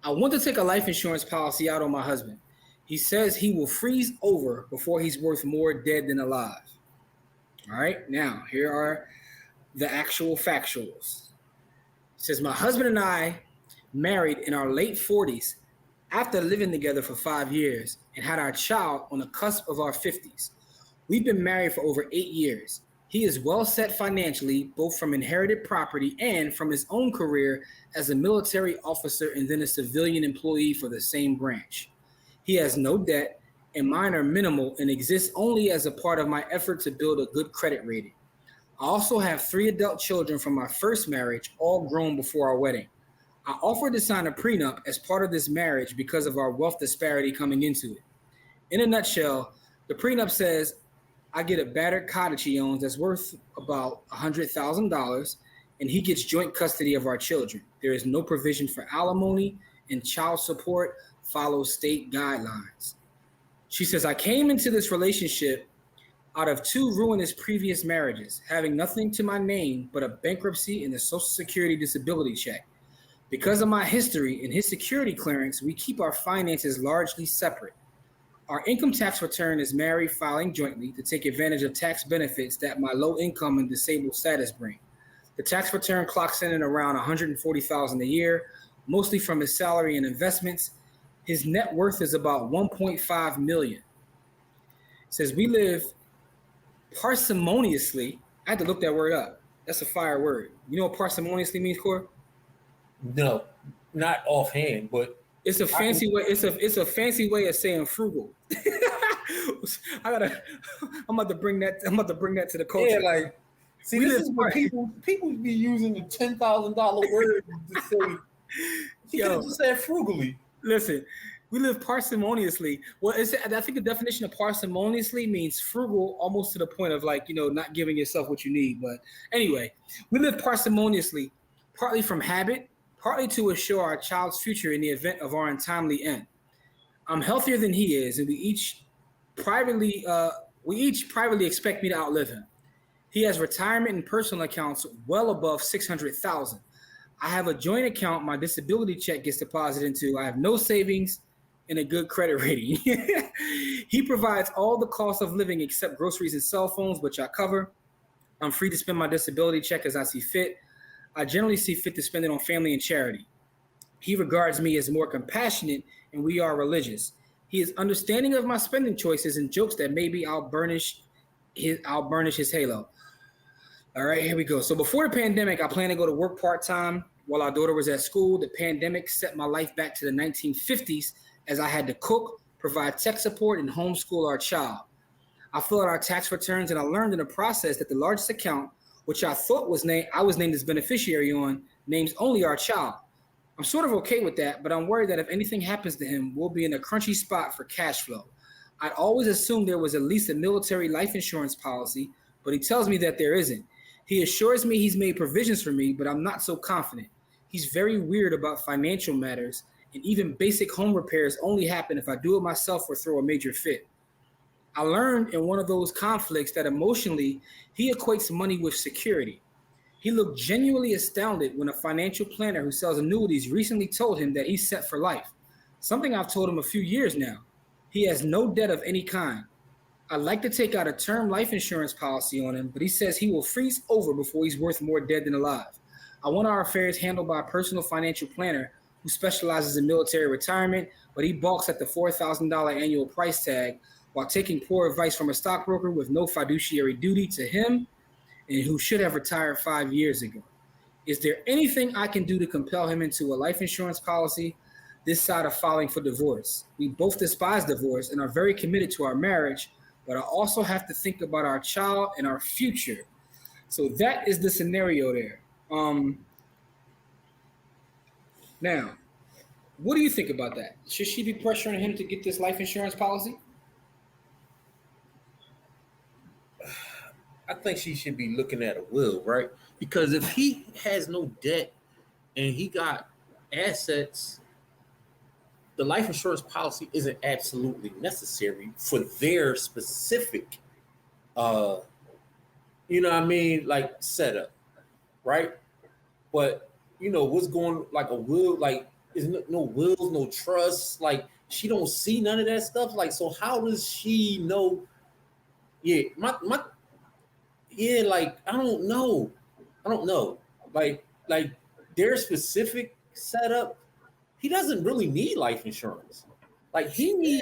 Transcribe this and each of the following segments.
I want to take a life insurance policy out on my husband. He says he will freeze over before he's worth more dead than alive. All right, now here are the actual factuals. It says, my husband and I married in our late 40s after living together for 5 years and had our child on the cusp of our 50s. We've been married for over 8 years. He is well set financially, both from inherited property and from his own career as a military officer and then a civilian employee for the same branch. He has no debt, and mine are minimal and exist only as a part of my effort to build a good credit rating. I also have 3 adult children from my first marriage, all grown before our wedding. I offered to sign a prenup as part of this marriage because of our wealth disparity coming into it. In a nutshell, the prenup says I get a battered cottage he owns that's worth about $100,000, and he gets joint custody of our children. There is no provision for alimony, and child support follows state guidelines. She says, I came into this relationship out of 2 ruinous previous marriages, having nothing to my name but a bankruptcy and a Social Security disability check. Because of my history and his security clearance, we keep our finances largely separate. Our income tax return is married filing jointly to take advantage of tax benefits that my low income and disabled status bring. The tax return clocks in at around $140,000 a year, mostly from his salary and investments. His net worth is about $1.5 million. It says we live parsimoniously. I had to look that word up. That's a fire word. You know what parsimoniously means, Cor? No, not offhand, but it's a fancy way. It's a fancy way of saying frugal. I'm about to bring that. I'm about to bring that to the culture. Yeah, like see, this is what people be using the $10,000 word to say. You could have just said frugally. Listen, we live parsimoniously. Well, I think the definition of parsimoniously means frugal, almost to the point of like, not giving yourself what you need. But anyway, we live parsimoniously, partly from habit, partly to assure our child's future in the event of our untimely end. I'm healthier than he is, and we each privately expect me to outlive him. He has retirement and personal accounts well above $600,000. I have a joint account my disability check gets deposited into. I have no savings and a good credit rating. He provides all the costs of living except groceries and cell phones, which I cover. I'm free to spend my disability check as I see fit. I generally see fit to spend it on family and charity. He regards me as more compassionate, and we are religious. He is understanding of my spending choices and jokes that maybe I'll burnish his halo. All right, here we go. So before the pandemic, I planned to go to work part-time while our daughter was at school. The pandemic set my life back to the 1950s as I had to cook, provide tech support, and homeschool our child. I filled out our tax returns, and I learned in the process that the largest account, which I thought I was named as beneficiary on, names only our child. I'm sort of okay with that, but I'm worried that if anything happens to him, we'll be in a crunchy spot for cash flow. I'd always assumed there was at least a military life insurance policy, but he tells me that there isn't. He assures me he's made provisions for me, but I'm not so confident. He's very weird about financial matters, and even basic home repairs only happen if I do it myself or throw a major fit. I learned in one of those conflicts that emotionally, he equates money with security. He looked genuinely astounded when a financial planner who sells annuities recently told him that he's set for life, something I've told him a few years now. He has no debt of any kind. I'd like to take out a term life insurance policy on him, but he says he will freeze over before he's worth more dead than alive. I want our affairs handled by a personal financial planner who specializes in military retirement, but he balks at the $4,000 annual price tag while taking poor advice from a stockbroker with no fiduciary duty to him and who should have retired 5 years ago. Is there anything I can do to compel him into a life insurance policy this side of filing for divorce? We both despise divorce and are very committed to our marriage, but I also have to think about our child and our future. So that is the scenario there. Now, what do you think about that? Should she be pressuring him to get this life insurance policy? I think she should be looking at a will, right? Because if he has no debt and he got assets, the life insurance policy isn't absolutely necessary for their specific, like setup, right? But what's going like a will, like Is no wills, no trusts. Like she don't see none of that stuff. Like, so how does she know? Yeah, my yeah, like I don't know. I don't know. Like their specific setup, he doesn't really need life insurance. Like he needs,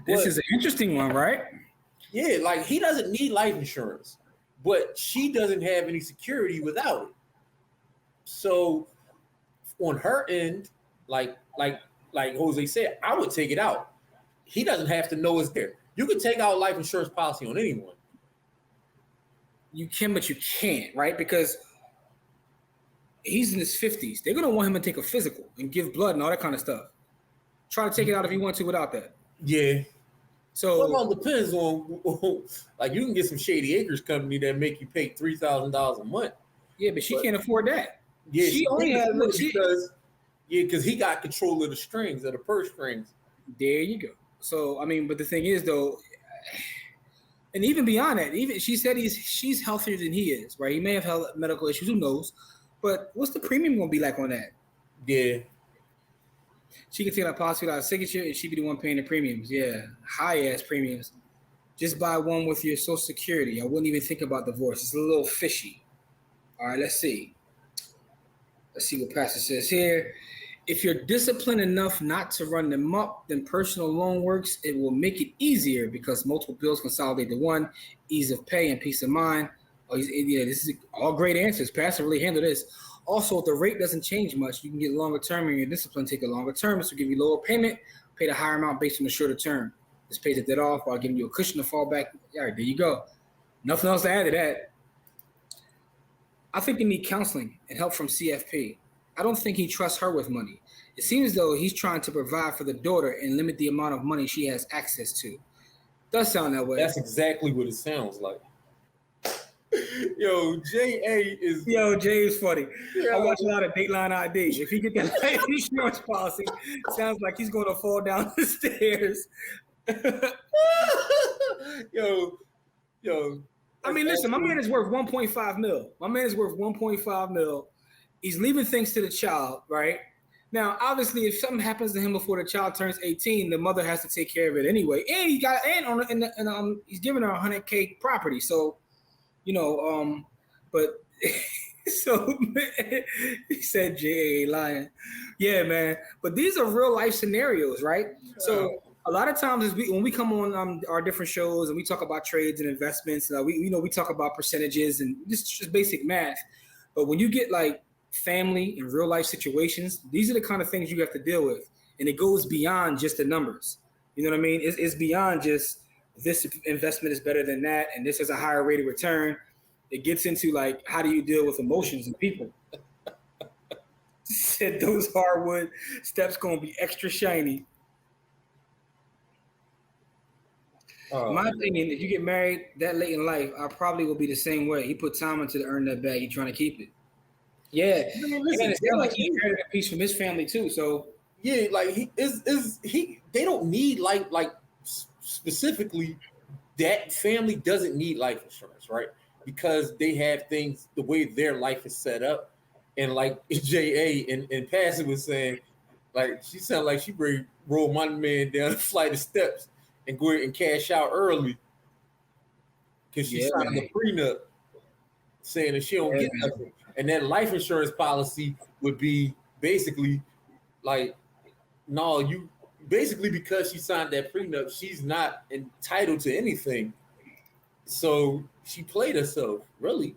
This but is an interesting one, right? yeah, like he doesn't need life insurance, but she doesn't have any security without it. So on her end, like Jose said, I would take it out. He doesn't have to know it's there. You can take out life insurance policy on anyone. You can, but you can't, right? Because he's in his 50s. They're gonna want him to take a physical and give blood and all that kind of stuff. Try to take it out if you want to without that. Yeah. So Well, it all depends on like you can get some Shady Acres company that make you pay $3,000 a month. yeah, but she can't afford that. Yeah, She only has because he got control of the strings, of the purse strings. There you go. So I mean, but the thing is though, and even beyond that, even she said she's healthier than he is, right? He may have health medical issues, who knows? But what's the premium gonna be like on that? Yeah. She can take out policy without a signature, and she be the one paying the premiums. Yeah, high ass premiums. Just buy one with your Social Security. I wouldn't even think about divorce. It's a little fishy. All right, let's see. Let's see what Pastor says here. If you're disciplined enough not to run them up, then personal loan works. It will make it easier because multiple bills consolidate to one, ease of pay and peace of mind. Oh, yeah, this is all great answers. Pastor really handled this. Also, if the rate doesn't change much, you can get longer term and your discipline take a longer term. This will give you lower payment, pay the higher amount based on the shorter term. This pays the debt off while giving you a cushion to fall back. All right, there you go. Nothing else to add to that. I think they need counseling and help from CFP. I don't think he trusts her with money. It seems though he's trying to provide for the daughter and limit the amount of money she has access to. Does sound that way. That's exactly what it sounds like. Yo, Jay is funny. I watch a lot of Dateline ID. If he get that life insurance policy, sounds like he's going to fall down the stairs. yo. I mean, listen, my man is worth 1.5 mil. My man is worth 1.5 mil. He's leaving things to the child, right? Now, obviously, if something happens to him before the child turns 18, the mother has to take care of it anyway. And he's giving her $100K property. So, but so he said J.A. lying. Yeah, man. But these are real life scenarios, right? So a lot of times when we come on our different shows and we talk about trades and investments, we talk about percentages and just basic math. But when you get like family and real life situations, these are the kind of things you have to deal with. And it goes beyond just the numbers. You know what I mean? It's beyond just this investment is better than that, and this has a higher rate of return. It gets into like, how do you deal with emotions and people? Said those hardwood steps gonna be extra shiny. In my opinion, if you get married that late in life, I probably will be the same way. He put time into to earn that bag. He's trying to keep it. Yeah, and it sounds like he inherited a piece from his family too. So yeah, like they don't need like specifically that family doesn't need life insurance, right? Because they have things the way their life is set up, and like J.A. and Passy was saying, like she sounded like she ready to roll my man down a flight of steps and go ahead and cash out early because she signed the prenup saying that she don't get nothing. And that life insurance policy would be basically like, no, you basically because she signed that prenup, she's not entitled to anything. So she played herself, really.